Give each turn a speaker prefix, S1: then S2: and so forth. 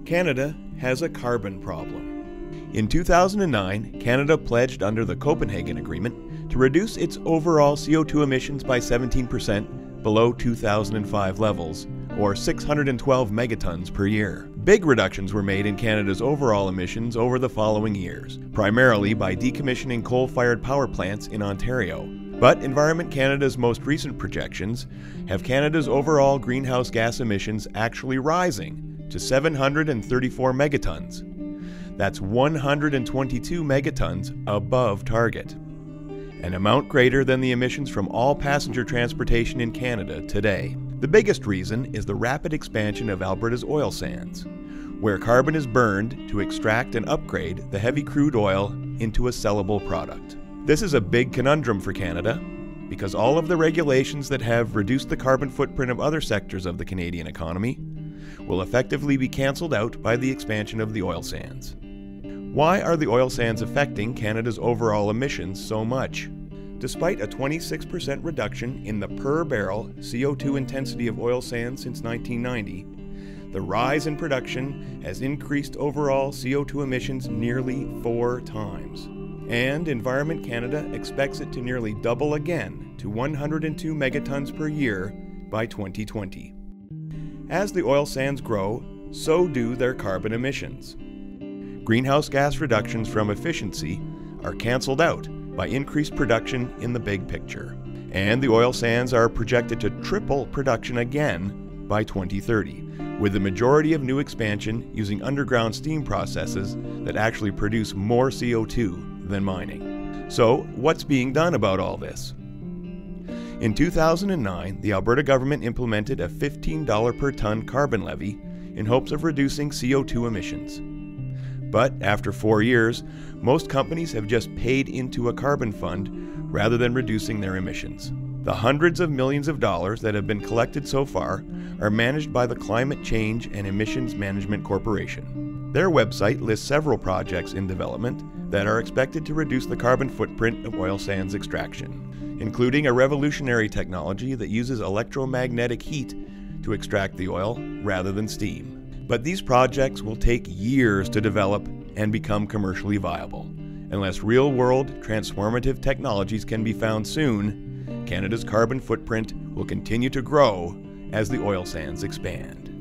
S1: Canada has a carbon problem. In 2009, Canada pledged under the Copenhagen Agreement to reduce its overall CO2 emissions by 17% below 2005 levels, or 612 megatons per year. Big reductions were made in Canada's overall emissions over the following years, primarily by decommissioning coal-fired power plants in Ontario. But Environment Canada's most recent projections have Canada's overall greenhouse gas emissions actually rising to 734 megatons. That's 122 megatons above target, an amount greater than the emissions from all passenger transportation in Canada today. The biggest reason is the rapid expansion of Alberta's oil sands, where carbon is burned to extract and upgrade the heavy crude oil into a sellable product. This is a big conundrum for Canada because all of the regulations that have reduced the carbon footprint of other sectors of the Canadian economy will effectively be cancelled out by the expansion of the oil sands. Why are the oil sands affecting Canada's overall emissions so much? Despite a 26% reduction in the per barrel CO2 intensity of oil sands since 1990, the rise in production has increased overall CO2 emissions nearly 4 times. And Environment Canada expects it to nearly double again to 102 megatons per year by 2020. As the oil sands grow, so do their carbon emissions. Greenhouse gas reductions from efficiency are cancelled out by increased production in the big picture. And the oil sands are projected to triple production again by 2030, with the majority of new expansion using underground steam processes that actually produce more CO2 than mining. So, what's being done about all this? In 2009, the Alberta government implemented a $15 per ton carbon levy in hopes of reducing CO2 emissions. But after 4 years, most companies have just paid into a carbon fund rather than reducing their emissions. The hundreds of millions of dollars that have been collected so far are managed by the Climate Change and Emissions Management Corporation. Their website lists several projects in development that are expected to reduce the carbon footprint of oil sands extraction, including a revolutionary technology that uses electromagnetic heat to extract the oil rather than steam. But these projects will take years to develop and become commercially viable. Unless real-world, transformative technologies can be found soon, Canada's carbon footprint will continue to grow as the oil sands expand.